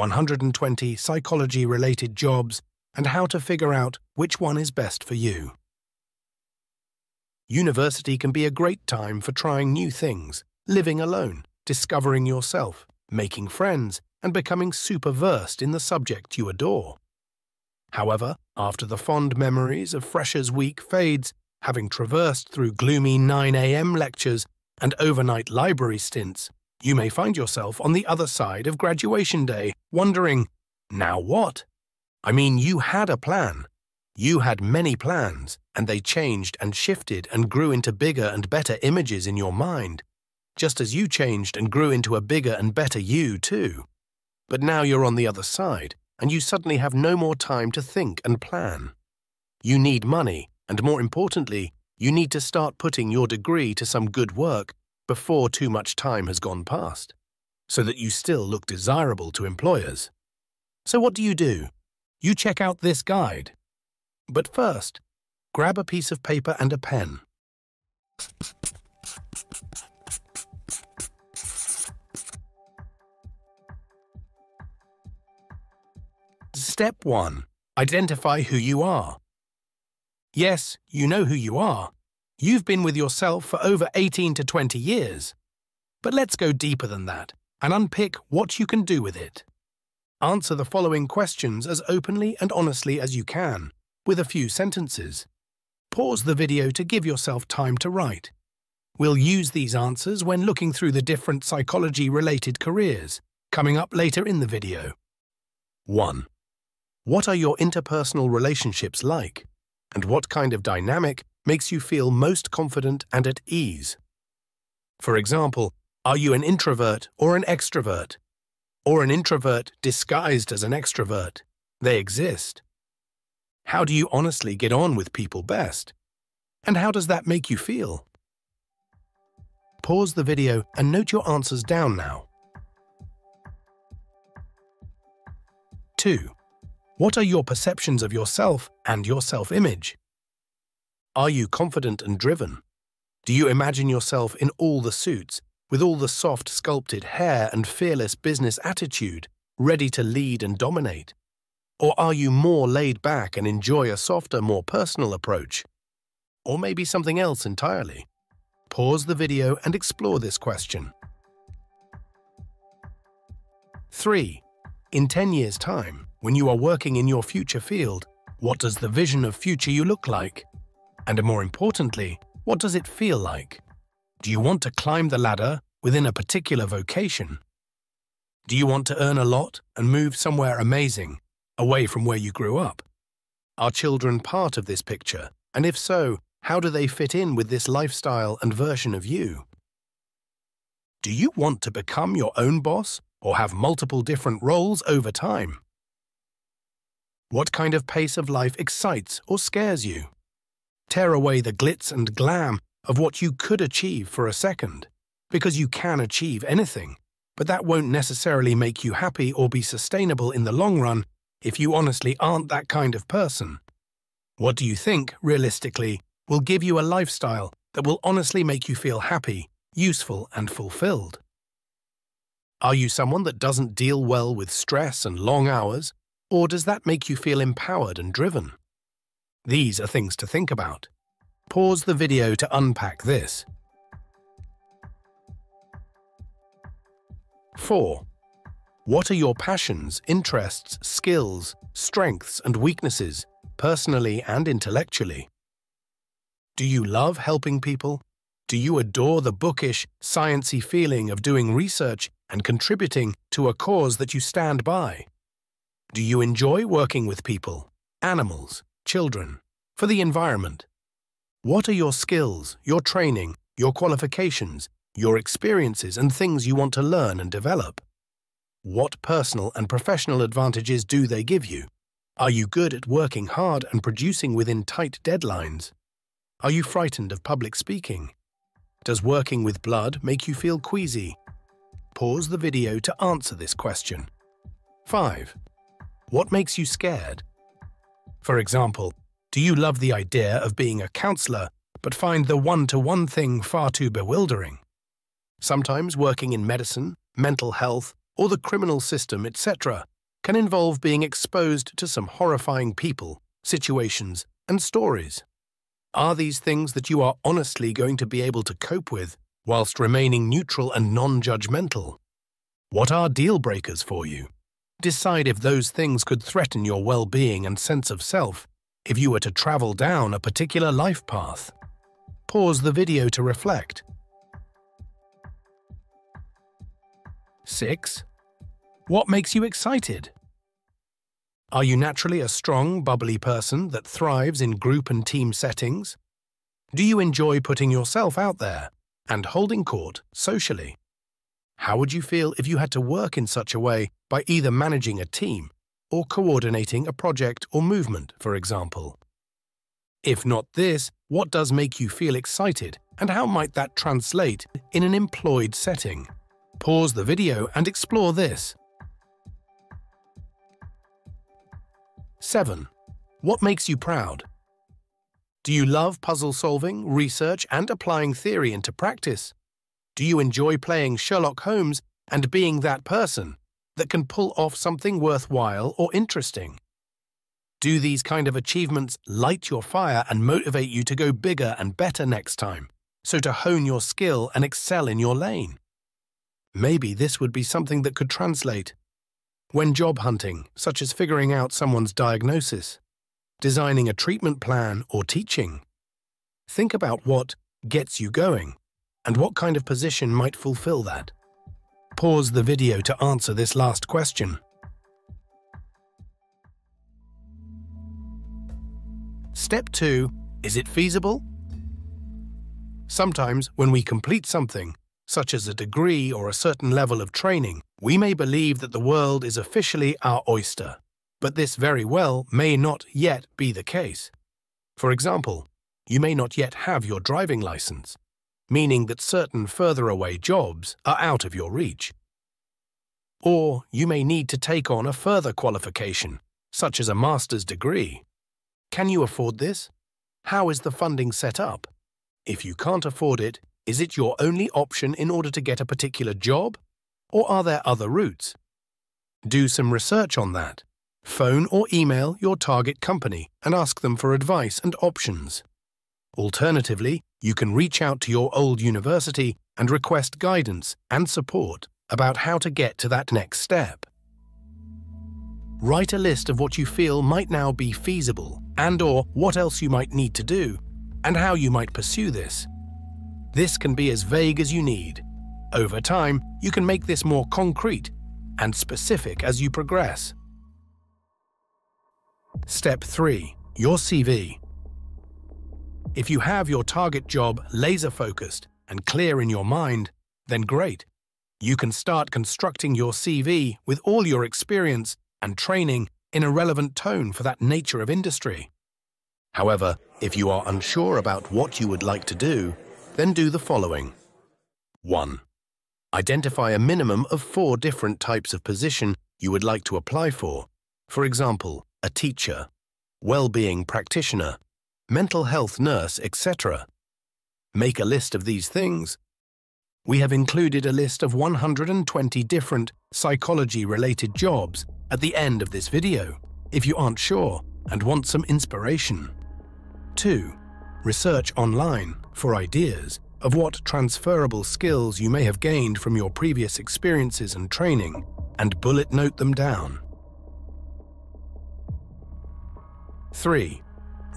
120 psychology-related jobs, and how to figure out which one is best for you. University can be a great time for trying new things, living alone, discovering yourself, making friends, and becoming super versed in the subject you adore. However, after the fond memories of Freshers' Week fades, having traversed through gloomy 9 a.m. lectures and overnight library stints, you may find yourself on the other side of graduation day, wondering, now what? I mean, you had a plan. You had many plans, and they changed and shifted and grew into bigger and better images in your mind, just as you changed and grew into a bigger and better you too. But now you're on the other side, and you suddenly have no more time to think and plan. You need money, and more importantly, you need to start putting your degree to some good work before too much time has gone past, so that you still look desirable to employers. So what do? You check out this guide. But first, grab a piece of paper and a pen. Step 1. Identify who you are. Yes, you know who you are. You've been with yourself for over 18 to 20 years. But let's go deeper than that and unpick what you can do with it. Answer the following questions as openly and honestly as you can, with a few sentences. Pause the video to give yourself time to write. We'll use these answers when looking through the different psychology-related careers, coming up later in the video. 1. What are your interpersonal relationships like? And what kind of dynamic makes you feel most confident and at ease? For example, are you an introvert or an extrovert? Or an introvert disguised as an extrovert? They exist. How do you honestly get on with people best? And how does that make you feel? Pause the video and note your answers down now. 2. What are your perceptions of yourself and your self-image? Are you confident and driven? Do you imagine yourself in all the suits, with all the soft, sculpted hair and fearless business attitude, ready to lead and dominate? Or are you more laid back and enjoy a softer, more personal approach? Or maybe something else entirely? Pause the video and explore this question. 3. In 10 years' time, when you are working in your future field, what does the vision of future you look like? And more importantly, what does it feel like? Do you want to climb the ladder within a particular vocation? Do you want to earn a lot and move somewhere amazing, away from where you grew up? Are children part of this picture? And if so, how do they fit in with this lifestyle and version of you? Do you want to become your own boss or have multiple different roles over time? What kind of pace of life excites or scares you? Tear away the glitz and glam of what you could achieve for a second, because you can achieve anything, but that won't necessarily make you happy or be sustainable in the long run if you honestly aren't that kind of person. What do you think, realistically, will give you a lifestyle that will honestly make you feel happy, useful, and fulfilled? Are you someone that doesn't deal well with stress and long hours, or does that make you feel empowered and driven? These are things to think about. Pause the video to unpack this. 4. What are your passions, interests, skills, strengths, and weaknesses, personally and intellectually? Do you love helping people? Do you adore the bookish, sciencey feeling of doing research and contributing to a cause that you stand by? Do you enjoy working with people, animals, children, for the environment? What are your skills, your training, your qualifications, your experiences and things you want to learn and develop? What personal and professional advantages do they give you? Are you good at working hard and producing within tight deadlines? Are you frightened of public speaking? Does working with blood make you feel queasy? Pause the video to answer this question. 5. What makes you scared? For example, do you love the idea of being a counselor but find the one-to-one thing far too bewildering? Sometimes working in medicine, mental health, or the criminal system, etc., can involve being exposed to some horrifying people, situations, and stories. Are these things that you are honestly going to be able to cope with whilst remaining neutral and non-judgmental? What are deal breakers for you? Decide if those things could threaten your well-being and sense of self if you were to travel down a particular life path. Pause the video to reflect. 6. What makes you excited? Are you naturally a strong, bubbly person that thrives in group and team settings? Do you enjoy putting yourself out there and holding court socially? How would you feel if you had to work in such a way by either managing a team or coordinating a project or movement, for example? If not this, what does make you feel excited, and how might that translate in an employed setting? Pause the video and explore this. 7. What makes you proud? Do you love puzzle solving, research, and applying theory into practice? Do you enjoy playing Sherlock Holmes and being that person that can pull off something worthwhile or interesting? Do these kind of achievements light your fire and motivate you to go bigger and better next time, so to hone your skill and excel in your lane? Maybe this would be something that could translate when job hunting, such as figuring out someone's diagnosis, designing a treatment plan, or teaching. Think about what gets you going and what kind of position might fulfill that. Pause the video to answer this last question. Step 2. Is it feasible? Sometimes when we complete something, such as a degree or a certain level of training, we may believe that the world is officially our oyster, but this very well may not yet be the case. For example, you may not yet have your driving license, meaning that certain further away jobs are out of your reach. Or you may need to take on a further qualification, such as a master's degree. Can you afford this? How is the funding set up? If you can't afford it, is it your only option in order to get a particular job? Or are there other routes? Do some research on that. Phone or email your target company and ask them for advice and options. Alternatively, you can reach out to your old university and request guidance and support about how to get to that next step. Write a list of what you feel might now be feasible and/or what else you might need to do and how you might pursue this. This can be as vague as you need. Over time, you can make this more concrete and specific as you progress. Step 3. Your CV. If you have your target job laser-focused and clear in your mind, then great. You can start constructing your CV with all your experience and training in a relevant tone for that nature of industry. However, if you are unsure about what you would like to do, then do the following. 1. Identify a minimum of 4 different types of position you would like to apply for. For example, a teacher, well-being practitioner, mental health nurse, etc. Make a list of these things. We have included a list of 120 different psychology-related jobs at the end of this video, if you aren't sure and want some inspiration. 2. Research online for ideas of what transferable skills you may have gained from your previous experiences and training, and bullet note them down. 3.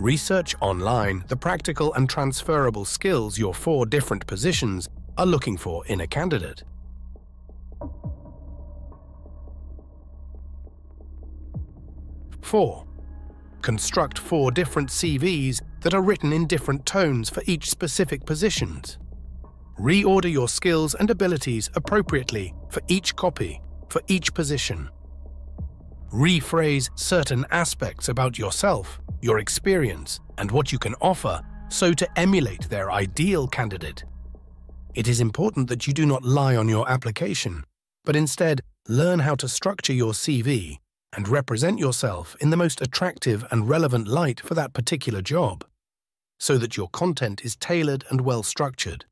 Research online the practical and transferable skills your 4 different positions are looking for in a candidate. 4. Construct 4 different CVs that are written in different tones for each specific positions. Reorder your skills and abilities appropriately for each copy, for each position. Rephrase certain aspects about yourself, your experience, and what you can offer so to emulate their ideal candidate. It is important that you do not lie on your application, but instead learn how to structure your CV and represent yourself in the most attractive and relevant light for that particular job, so that your content is tailored and well-structured.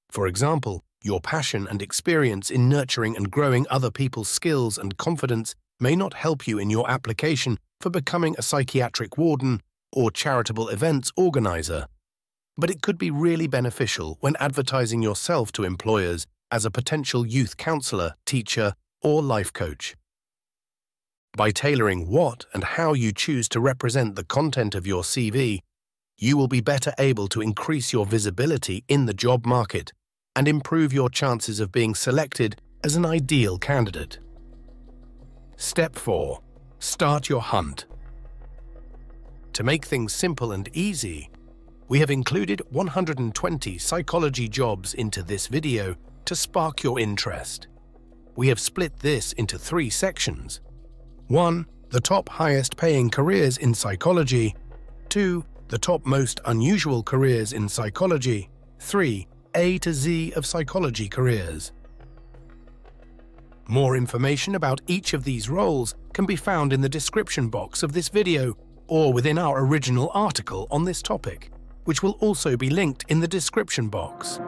For example, your passion and experience in nurturing and growing other people's skills and confidence may not help you in your application for becoming a psychiatric warden or charitable events organizer, but it could be really beneficial when advertising yourself to employers as a potential youth counselor, teacher, or life coach. By tailoring what and how you choose to represent the content of your CV, you will be better able to increase your visibility in the job market and improve your chances of being selected as an ideal candidate. Step 4. Start your hunt. To make things simple and easy, we have included 120 psychology jobs into this video to spark your interest. We have split this into 3 sections. 1. The top highest paying careers in psychology. 2. The top most unusual careers in psychology. 3. A to Z of psychology careers. More information about each of these roles can be found in the description box of this video or within our original article on this topic, which will also be linked in the description box.